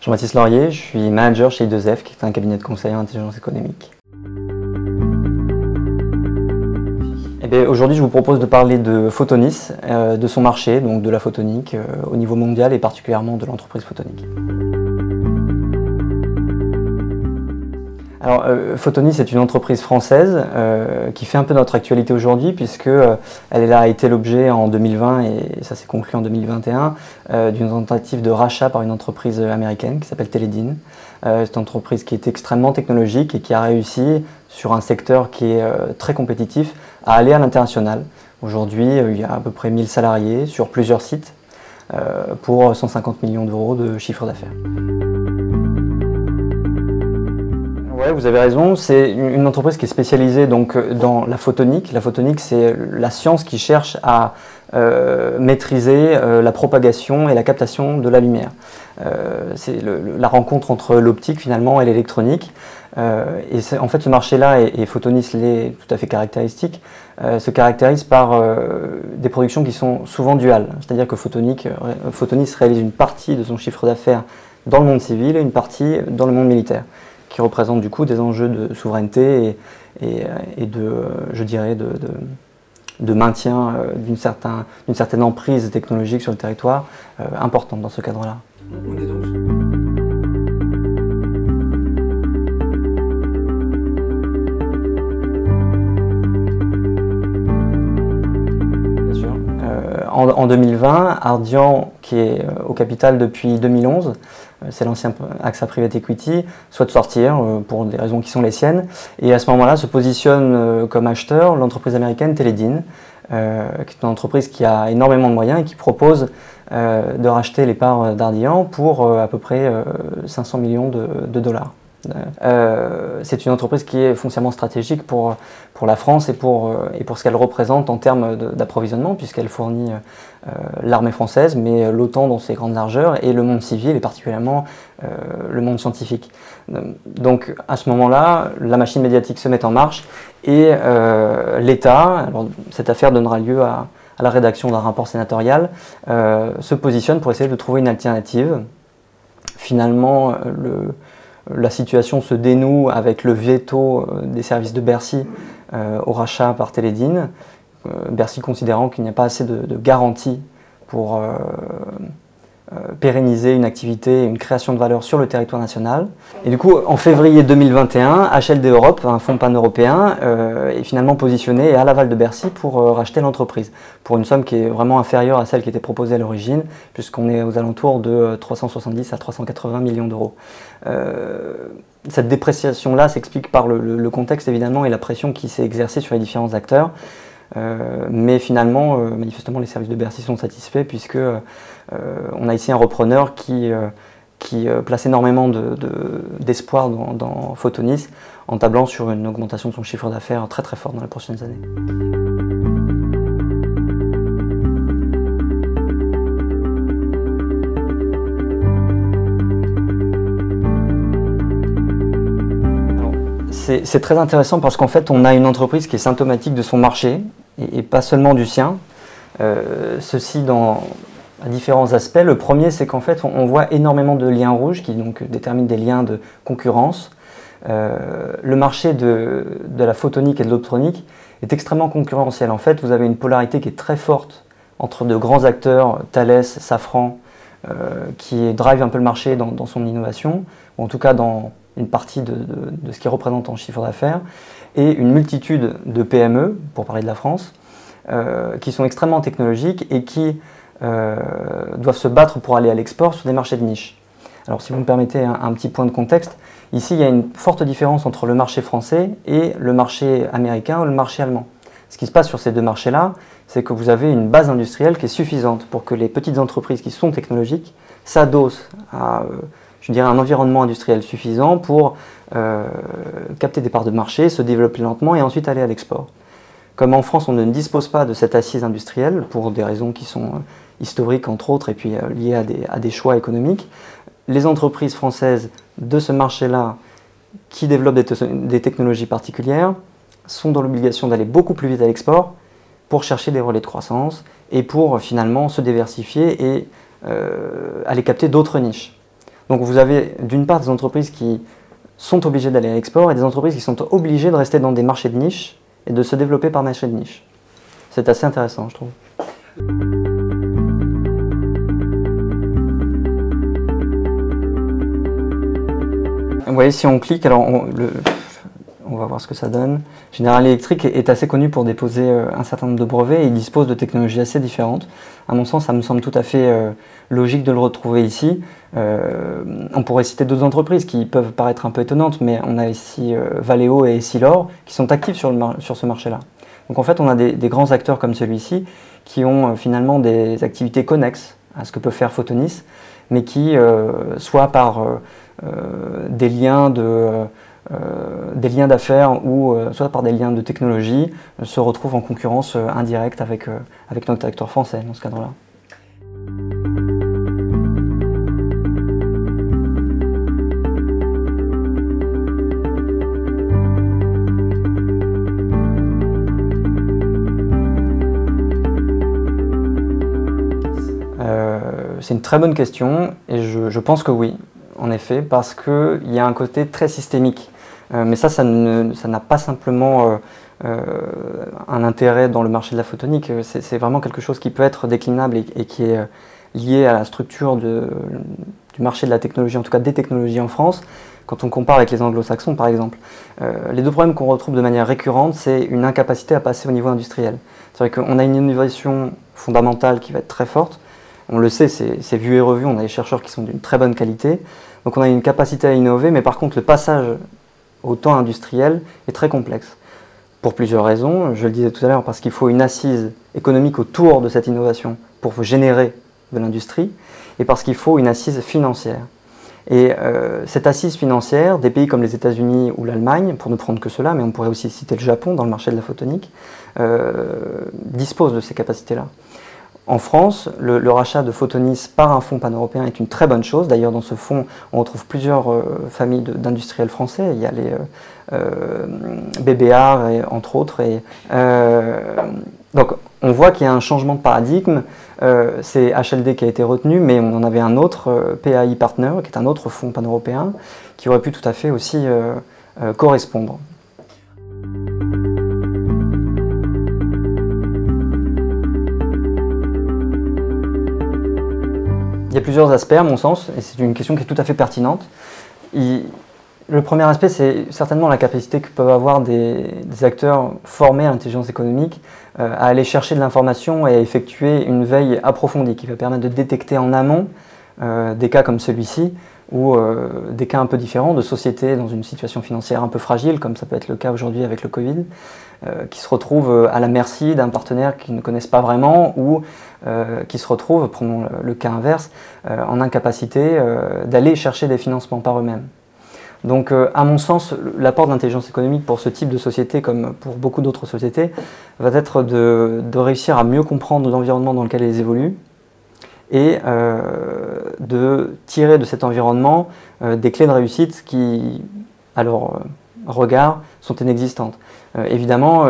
Jean-Baptiste Laurier, je suis manager chez I2F, qui est un cabinet de conseil en intelligence économique. Aujourd'hui, je vous propose de parler de Photonis, de son marché, donc de la photonique au niveau mondial et particulièrement de l'entreprise Photonic. Alors, Photonis est une entreprise française qui fait un peu notre actualité aujourd'hui puisque elle a été l'objet en 2020 et ça s'est conclu en 2021 d'une tentative de rachat par une entreprise américaine qui s'appelle Teledyne. C'est une entreprise qui est extrêmement technologique et qui a réussi sur un secteur qui est très compétitif à aller à l'international. Aujourd'hui, il y a à peu près 1000 salariés sur plusieurs sites pour 150 millions d'euros de chiffre d'affaires. Ouais, vous avez raison, c'est une entreprise qui est spécialisée donc, dans la photonique. La photonique, c'est la science qui cherche à maîtriser la propagation et la captation de la lumière. C'est la rencontre entre l'optique finalement et l'électronique. Et en fait, ce marché-là, et Photonis l'est tout à fait caractéristique, se caractérise par des productions qui sont souvent duales. C'est-à-dire que Photonis réalise une partie de son chiffre d'affaires dans le monde civil et une partie dans le monde militaire, qui représente du coup des enjeux de souveraineté et de, je dirais, de maintien d'une certaine emprise technologique sur le territoire importante dans ce cadre-là. Bien sûr. En 2020, Ardian, qui est au capital depuis 2011, c'est l'ancien AXA Private Equity, souhaite sortir pour des raisons qui sont les siennes. Et à ce moment-là, se positionne comme acheteur l'entreprise américaine Teledyne, qui est une entreprise qui a énormément de moyens et qui propose de racheter les parts d'Ardian pour à peu près 500 millions de dollars. C'est une entreprise qui est foncièrement stratégique pour la France et pour ce qu'elle représente en termes d'approvisionnement, puisqu'elle fournit l'armée française, mais l'OTAN dans ses grandes largeurs, et le monde civil, et particulièrement le monde scientifique. Donc à ce moment-là, la machine médiatique se met en marche, et l'État, cette affaire donnera lieu à la rédaction d'un rapport sénatorial, se positionne pour essayer de trouver une alternative. Finalement, la situation se dénoue avec le veto des services de Bercy au rachat par Teledyne, Bercy considérant qu'il n'y a pas assez de garanties pour pérenniser une activité et une création de valeur sur le territoire national. Et du coup, en février 2021, HLD Europe, un fonds pan-européen, est finalement positionné à l'aval de Bercy pour racheter l'entreprise, pour une somme qui est vraiment inférieure à celle qui était proposée à l'origine, puisqu'on est aux alentours de 370 à 380 millions d'euros. Cette dépréciation-là s'explique par le contexte évidemment et la pression qui s'est exercée sur les différents acteurs. Mais finalement, manifestement, les services de Bercy sont satisfaits puisque on a ici un repreneur qui place énormément d'espoir dans Photonis en tablant sur une augmentation de son chiffre d'affaires très très forte dans les prochaines années. C'est très intéressant parce qu'en fait, on a une entreprise qui est symptomatique de son marché et pas seulement du sien. Ceci à différents aspects. Le premier, c'est qu'en fait, on voit énormément de liens rouges qui donc déterminent des liens de concurrence. Le marché de la photonique et de l'optronique est extrêmement concurrentiel. En fait, vous avez une polarité qui est très forte entre de grands acteurs, Thales, Safran, qui drive un peu le marché dans son innovation, ou en tout cas dans une partie de ce qui représente en chiffre d'affaires, et une multitude de PME, pour parler de la France, qui sont extrêmement technologiques et qui doivent se battre pour aller à l'export sur des marchés de niche. Alors si vous me permettez un petit point de contexte, ici il y a une forte différence entre le marché français et le marché américain ou le marché allemand. Ce qui se passe sur ces deux marchés-là, c'est que vous avez une base industrielle qui est suffisante pour que les petites entreprises qui sont technologiques s'adossent à je dirais, un environnement industriel suffisant pour capter des parts de marché, se développer lentement et ensuite aller à l'export. Comme en France, on ne dispose pas de cette assise industrielle pour des raisons qui sont historiques entre autres et puis liées à des choix économiques, les entreprises françaises de ce marché-là qui développent des technologies particulières sont dans l'obligation d'aller beaucoup plus vite à l'export pour chercher des relais de croissance et pour finalement se diversifier et aller capter d'autres niches. Donc vous avez d'une part des entreprises qui sont obligées d'aller à l'export et des entreprises qui sont obligées de rester dans des marchés de niche et de se développer par marché de niche. C'est assez intéressant, je trouve. Vous voyez, si on clique, alors on va voir ce que ça donne. General Electric est assez connu pour déposer un certain nombre de brevets et il dispose de technologies assez différentes. À mon sens, ça me semble tout à fait logique de le retrouver ici. On pourrait citer d'autres entreprises qui peuvent paraître un peu étonnantes, mais on a ici Valeo et Essilor qui sont actifs sur ce marché-là. Donc en fait, on a des grands acteurs comme celui-ci qui ont finalement des activités connexes à ce que peut faire Photonis, mais qui, soit par des liens d'affaires ou soit par des liens de technologie, se retrouvent en concurrence indirecte avec notre acteur français dans ce cadre-là. C'est une très bonne question et je pense que oui, en effet, parce qu'il y a un côté très systémique. Mais ça n'a pas simplement un intérêt dans le marché de la photonique, c'est vraiment quelque chose qui peut être déclinable et qui est lié à la structure du marché de la technologie, en tout cas des technologies en France, quand on compare avec les anglo-saxons par exemple. Les deux problèmes qu'on retrouve de manière récurrente, c'est une incapacité à passer au niveau industriel. C'est vrai qu'on a une innovation fondamentale qui va être très forte. On le sait, c'est vu et revu, on a des chercheurs qui sont d'une très bonne qualité. Donc on a une capacité à innover, mais par contre le passage au temps industriel est très complexe. Pour plusieurs raisons, je le disais tout à l'heure, parce qu'il faut une assise économique autour de cette innovation pour générer de l'industrie, et parce qu'il faut une assise financière. Et cette assise financière, des pays comme les États-Unis ou l'Allemagne, pour ne prendre que cela, mais on pourrait aussi citer le Japon dans le marché de la photonique, disposent de ces capacités-là. En France, le rachat de Photonis par un fonds pan-européen est une très bonne chose. D'ailleurs, dans ce fonds, on retrouve plusieurs familles d'industriels français. Il y a les BBR, entre autres. Donc, on voit qu'il y a un changement de paradigme. C'est HLD qui a été retenu, mais on en avait un autre, PAI Partner, qui est un autre fonds pan-européen, qui aurait pu tout à fait aussi correspondre. Il y a plusieurs aspects à mon sens, et c'est une question qui est tout à fait pertinente. Le premier aspect, c'est certainement la capacité que peuvent avoir des acteurs formés à l'intelligence économique à aller chercher de l'information et à effectuer une veille approfondie qui va permettre de détecter en amont des cas comme celui-ci ou des cas un peu différents de sociétés dans une situation financière un peu fragile, comme ça peut être le cas aujourd'hui avec le Covid, qui se retrouvent à la merci d'un partenaire qu'ils ne connaissent pas vraiment ou qui se retrouvent, prenons le cas inverse, en incapacité d'aller chercher des financements par eux-mêmes. Donc à mon sens, l'apport d'intelligence économique pour ce type de société, comme pour beaucoup d'autres sociétés, va être de réussir à mieux comprendre l'environnement dans lequel elles évoluent et de tirer de cet environnement des clés de réussite qui, à leur regard, sont inexistantes. Évidemment,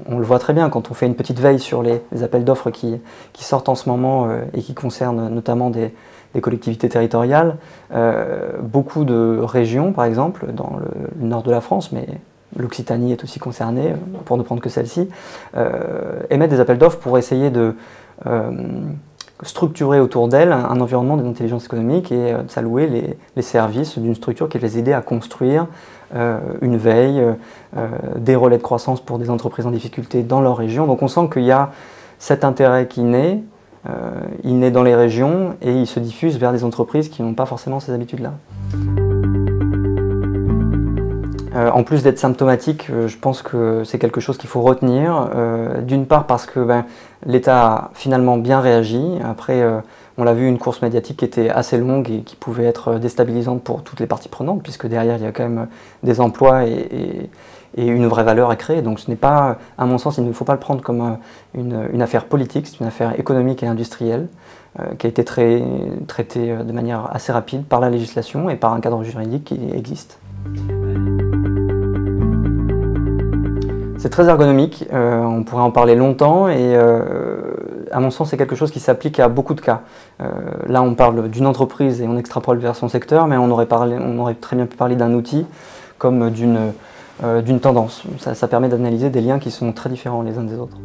on le voit très bien quand on fait une petite veille sur les appels d'offres qui sortent en ce moment et qui concernent notamment des collectivités territoriales. Beaucoup de régions, par exemple, dans le nord de la France, mais l'Occitanie est aussi concernée, pour ne prendre que celle-ci, émettent des appels d'offres pour essayer de structurer autour d'elles un environnement d'intelligence économique et de s'allouer les services d'une structure qui les aide à construire une veille, des relais de croissance pour des entreprises en difficulté dans leur région. Donc on sent qu'il y a cet intérêt qui naît, il naît dans les régions et il se diffuse vers des entreprises qui n'ont pas forcément ces habitudes-là. En plus d'être symptomatique, je pense que c'est quelque chose qu'il faut retenir. D'une part parce que l'État a finalement bien réagi. Après, on l'a vu, une course médiatique qui était assez longue et qui pouvait être déstabilisante pour toutes les parties prenantes, puisque derrière il y a quand même des emplois et une vraie valeur à créer. Donc ce n'est pas, à mon sens, il ne faut pas le prendre comme une affaire politique, c'est une affaire économique et industrielle qui a été traitée de manière assez rapide par la législation et par un cadre juridique qui existe. C'est très ergonomique, on pourrait en parler longtemps et à mon sens, c'est quelque chose qui s'applique à beaucoup de cas. Là, on parle d'une entreprise et on extrapole vers son secteur, mais on aurait très bien pu parler d'un outil comme d'une tendance. Ça permet d'analyser des liens qui sont très différents les uns des autres.